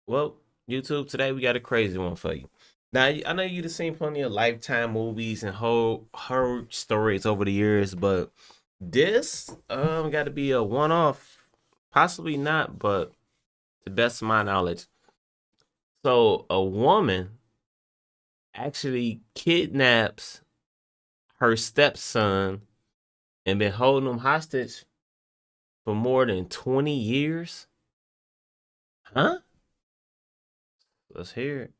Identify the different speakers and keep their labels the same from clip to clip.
Speaker 1: Well, YouTube, today we got a crazy one for you. Now, I know you've seen plenty of Lifetime movies and whole horror stories over the years, but this got to be a one-off. Possibly not, but to the best of my knowledge. So, a woman actually kidnaps her stepson and been holding him hostage for more than 20 years. Huh? Let's hear it.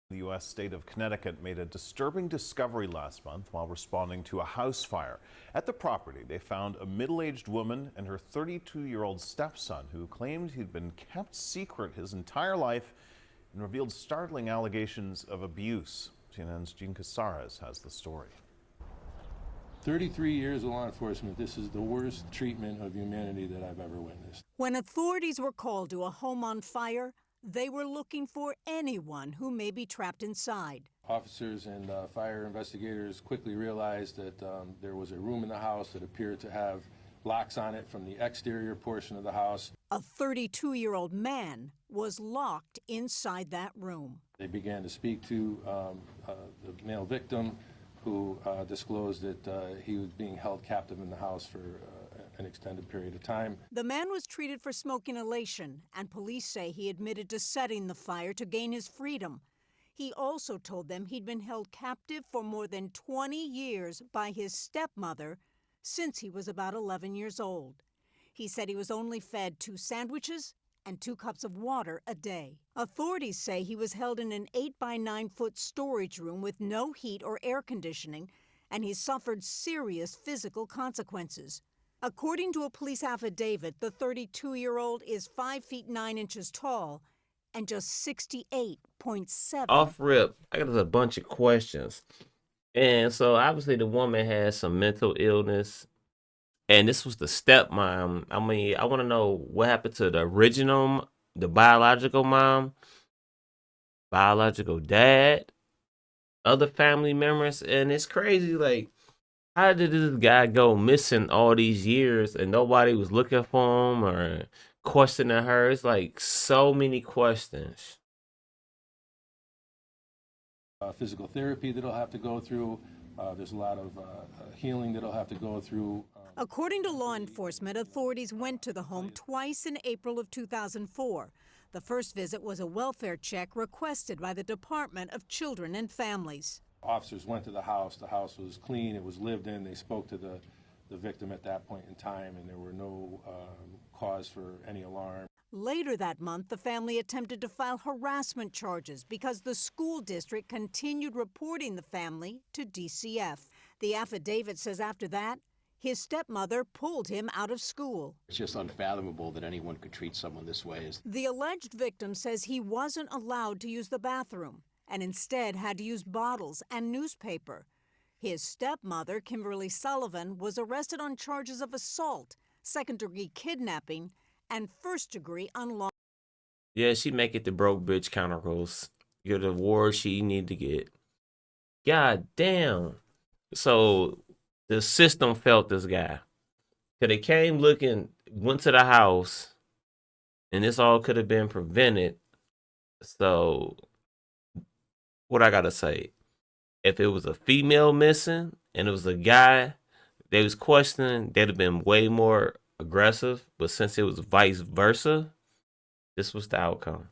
Speaker 2: The U.S. state of Connecticut made a disturbing discovery last month while responding to a house fire. At the property, they found a middle-aged woman and her 32-year-old stepson who claimed he'd been kept secret his entire life and revealed startling allegations of abuse. CNN's Gene Casares has the story.
Speaker 3: 33 years of law enforcement, this is the worst treatment of humanity that I've ever witnessed.
Speaker 4: When authorities were called to a home on fire, they were looking for anyone who may be trapped inside.
Speaker 3: Officers and fire investigators quickly realized that there was a room in the house that appeared to have locks on it from the exterior portion of the house.
Speaker 4: A 32-year-old man was locked inside that room.
Speaker 3: They began to speak to the male victim, who disclosed that he was being held captive in the house for an extended period of time.
Speaker 4: The man was treated for smoke inhalation, and police say he admitted to setting the fire to gain his freedom. He also told them he'd been held captive for more than 20 years by his stepmother since he was about 11 years old. He said he was only fed 2 sandwiches and 2 cups of water a day. Authorities say he was held in an 8 by 9 foot storage room with no heat or air conditioning, and he suffered serious physical consequences. According to a police affidavit, the 32-year-old is 5 feet 9 inches tall and just 68.7.
Speaker 1: Off rip, I got a bunch of questions. And so obviously the woman has some mental illness. And this was the stepmom. I mean, I want to know what happened to the original, the biological mom, biological dad, other family members. And it's crazy. Like, how did this guy go missing all these years and nobody was looking for him or questioning her? It's like so many questions.
Speaker 3: Physical therapy that he'll have to go through. There's a lot of healing that he'll have to go through.
Speaker 4: According to law enforcement, authorities went to the home twice in April of 2004. The first visit was a welfare check requested by the Department of Children and Families.
Speaker 3: Officers went to the house. The house was clean. It was lived in. They spoke to the victim at that point in time, and there were no cause for any alarm.
Speaker 4: Later that month, the family attempted to file harassment charges because the school district continued reporting the family to DCF. The affidavit says after that, his stepmother pulled him out of school.
Speaker 5: It's just unfathomable that anyone could treat someone this way.
Speaker 4: The alleged victim says he wasn't allowed to use the bathroom and instead had to use bottles and newspaper. His stepmother, Kimberly Sullivan, was arrested on charges of assault, second-degree kidnapping, and first-degree unlawful.
Speaker 1: Yeah, she make it the broke bitch Chronicles. Get the award she need to get. God damn. So the system felt this guy. Cause they came looking, went to the house, and this all could have been prevented. So what I gotta say, if it was a female missing and it was a guy they was questioning, they'd have been way more aggressive. But since it was vice versa, this was the outcome.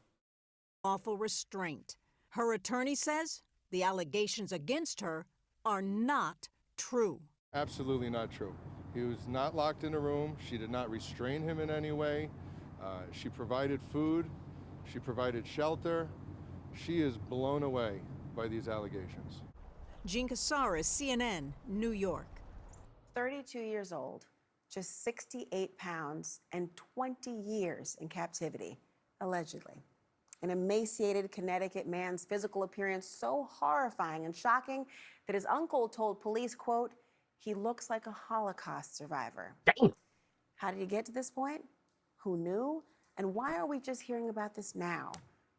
Speaker 4: Lawful restraint. Her attorney says the allegations against her are not true.
Speaker 6: Absolutely not true. He was not locked in a room. She did not restrain him in any way. She provided food. She provided shelter. She is blown away by these allegations.
Speaker 4: Gene Casares, CNN, New York.
Speaker 7: 32 years old, just 68 pounds, and 20 years in captivity, allegedly. An emaciated Connecticut man's physical appearance so horrifying and shocking that his uncle told police, quote, "He looks like a Holocaust survivor."
Speaker 1: Damn.
Speaker 7: How did he get to this point? Who knew? And why are we just hearing about this now?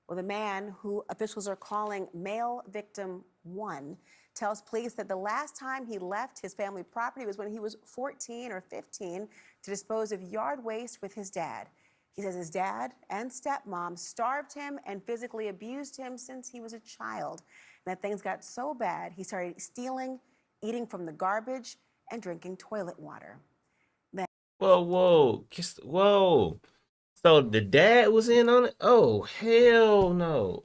Speaker 7: Well, the man, who officials are calling male victim 1, tells police that the last time he left his family property was when he was 14 or 15 to dispose of yard waste with his dad. He says his dad and stepmom starved him and physically abused him since he was a child. And that things got so bad, he started stealing, eating from the garbage, and drinking toilet water.
Speaker 1: Whoa, whoa, whoa. So the dad was in on it? Oh, hell no.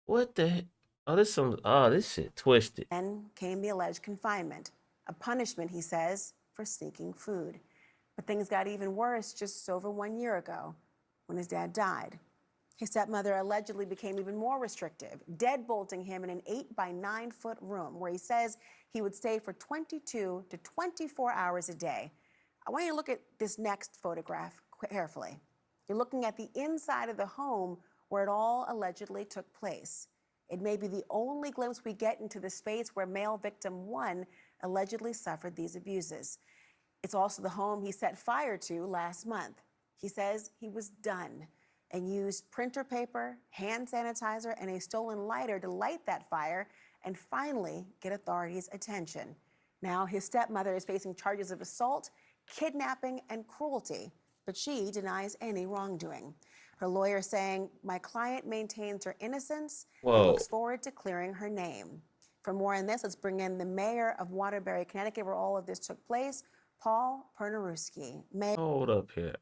Speaker 1: What the heck? Oh, this shit twisted.
Speaker 7: Then came the alleged confinement, a punishment, he says, for sneaking food. But things got even worse just over 1 year ago when his dad died. His stepmother allegedly became even more restrictive, deadbolting him in an 8-by-9-foot room where he says he would stay for 22 to 24 hours a day. I want you to look at this next photograph carefully. You're looking at the inside of the home where it all allegedly took place. It may be the only glimpse we get into the space where male victim 1 allegedly suffered these abuses. It's also the home he set fire to last month. He says he was done and used printer paper, hand sanitizer, and a stolen lighter to light that fire and finally get authorities' attention. Now his stepmother is facing charges of assault, kidnapping, and cruelty, but she denies any wrongdoing. Her lawyer saying, "My client maintains her innocence and looks forward to clearing her name." For more on this, let's bring in the mayor of Waterbury, Connecticut, where all of this took place, Paul Pernaruski.
Speaker 1: Hold up here.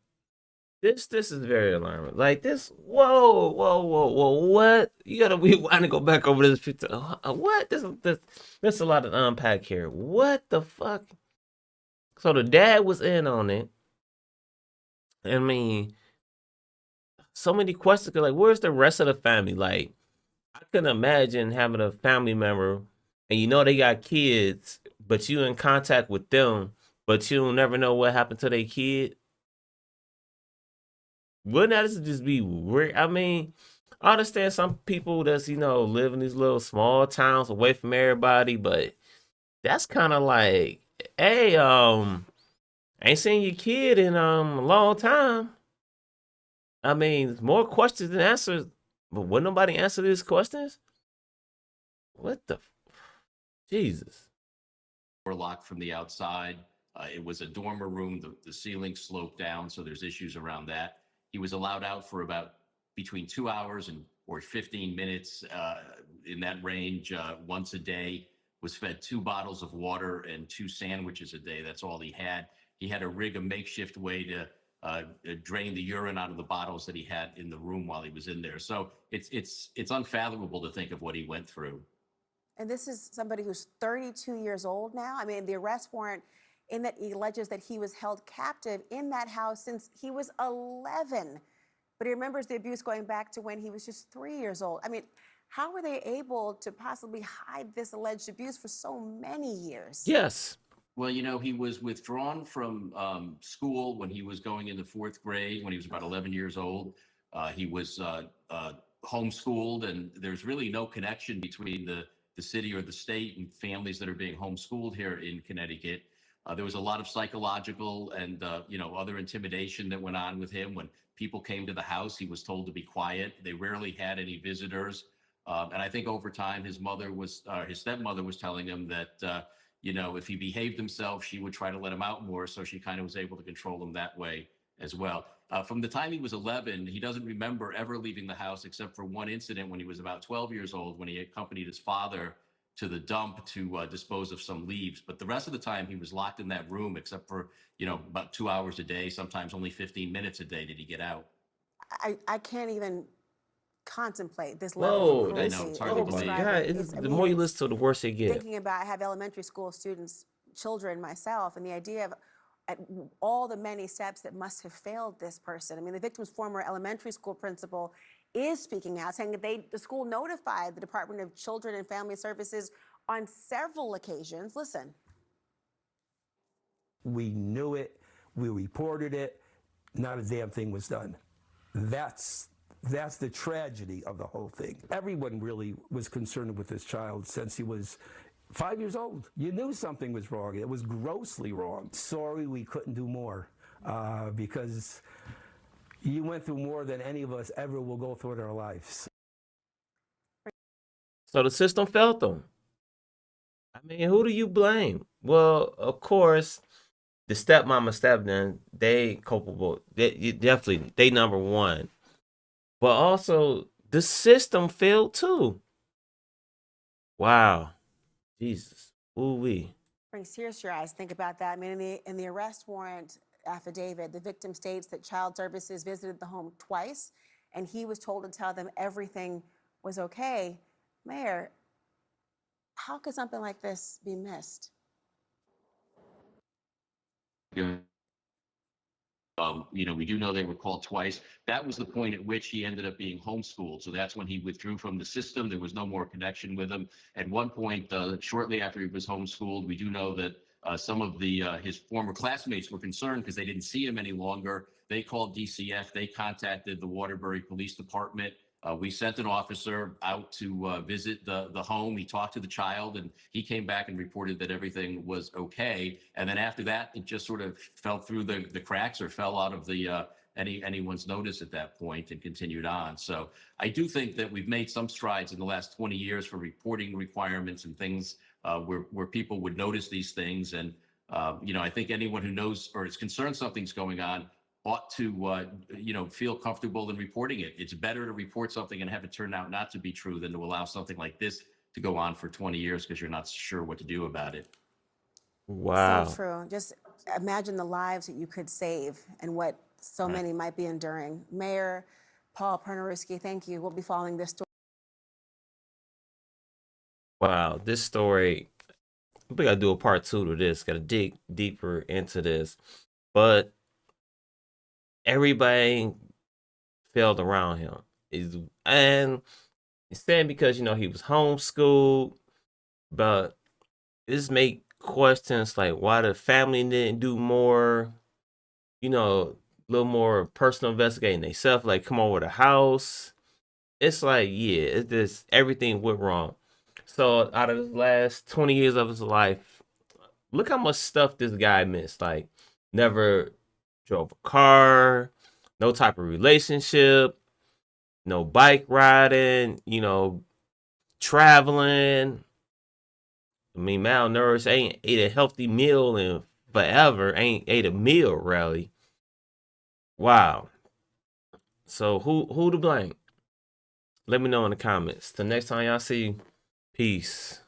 Speaker 1: This is very alarming. Like this, whoa, whoa, whoa, whoa, what? You gotta rewind and go back over this picture. What? There's a lot to unpack here. What the fuck? So the dad was in on it. I mean, so many questions. Like, where's the rest of the family? Like, I couldn't imagine having a family member and you know they got kids, but you in contact with them, but you don't never know what happened to their kid. Wouldn't that just be weird? I mean, I understand some people that's live in these little small towns away from everybody, but that's kind of like, hey, ain't seen your kid in a long time. I mean, more questions than answers, but would nobody answer these questions? What the Jesus?
Speaker 5: Were locked from the outside. It was a dormer room. The ceiling sloped down, so there's issues around that. He was allowed out for about between 2 hours or 15 minutes in that range once a day. Was fed 2 bottles of water and 2 sandwiches a day. That's all he had. He had to rig a makeshift way to drain the urine out of the bottles that he had in the room while he was in there. So it's unfathomable to think of what he went through.
Speaker 7: And this is somebody who's 32 years old now. I mean, the arrest warrant in that he alleges that he was held captive in that house since he was 11. But he remembers the abuse going back to when he was just 3 years old. I mean, how were they able to possibly hide this alleged abuse for so many years?
Speaker 1: Yes.
Speaker 5: Well, he was withdrawn from school when he was going into 4th grade, when he was about 11 years old. He was homeschooled, and there's really no connection between the city or the state and families that are being homeschooled here in Connecticut. There was a lot of psychological and other intimidation that went on with him. When people came to the house, he was told to be quiet. They rarely had any visitors. And I think over time, his stepmother was telling him that, if he behaved himself, she would try to let him out more. So she kind of was able to control him that way as well. From the time he was 11, he doesn't remember ever leaving the house except for one incident when he was about 12 years old, when he accompanied his father to the dump to dispose of some leaves. But the rest of the time, he was locked in that room, except for, about 2 hours a day, sometimes only 15 minutes a day did he get out.
Speaker 7: I can't even contemplate this level of
Speaker 1: Whoa,
Speaker 7: cruelty.
Speaker 5: I know, it's
Speaker 7: that
Speaker 5: hard
Speaker 7: you're
Speaker 5: to believe.
Speaker 7: describing.
Speaker 1: God,
Speaker 7: I
Speaker 1: the
Speaker 7: mean,
Speaker 1: more you
Speaker 7: it's
Speaker 1: listen to, the worse it gets.
Speaker 7: thinking about, I have elementary school students, children myself, and the idea of all the many steps that must have failed this person. I mean, the victim's former elementary school principal is speaking out, saying that the school notified the Department of Children and Family Services on several occasions. Listen.
Speaker 8: We knew it, we reported it, not a damn thing was done. That's the tragedy of the whole thing. Everyone really was concerned with this child since he was 5 years old. You knew something was wrong. It was grossly wrong. Sorry we couldn't do more because you went through more than any of us ever will go through in our lives.
Speaker 1: So the system failed them. I mean, who do you blame? Well, of course, the stepmama, stepdad, they culpable. They definitely they number one. But also the system failed too. Wow. Jesus. Ooh wee.
Speaker 7: Brings tears to your eyes. Think about that. I mean, in the arrest warrant affidavit, the victim states that child services visited the home twice, and he was told to tell them everything was okay. Mayor, how could something like this be missed?
Speaker 5: We do know they were called twice. That was the point at which he ended up being homeschooled. So that's when he withdrew from the system. There was no more connection with him. At one point, shortly after he was homeschooled, we do know that some of his former classmates were concerned because they didn't see him any longer. They called DCF. They contacted the Waterbury Police Department. We sent an officer out to visit the home. He talked to the child, and he came back and reported that everything was okay. And then after that, it just sort of fell through the cracks or fell out of anyone's notice at that point and continued on. So I do think that we've made some strides in the last 20 years for reporting requirements and things where people would notice these things. And I think anyone who knows or is concerned something's going on ought to, feel comfortable in reporting it. It's better to report something and have it turn out not to be true than to allow something like this to go on for 20 years because you're not sure what to do about it.
Speaker 7: So
Speaker 1: Wow.
Speaker 7: true. Just imagine the lives that you could save and what so
Speaker 1: Right.
Speaker 7: many might be enduring. Mayor Paul Pernaruski, thank you. We'll be following this story.
Speaker 1: Wow. This story, we gotta do a part two to this. Gotta dig deeper into this. But everybody failed around him. And it's sad because he was homeschooled, but this make questions like why the family didn't do more, a little more personal investigating themselves, like come over the house. It's like, yeah, it's just everything went wrong. So out of his last 20 years of his life, look how much stuff this guy missed. Like never drove a car, no type of relationship, no bike riding, traveling. I mean, malnourished, ain't ate a healthy meal in forever, ain't ate a meal really. Wow. So who to blame? Let me know in the comments. Till next time y'all see, peace.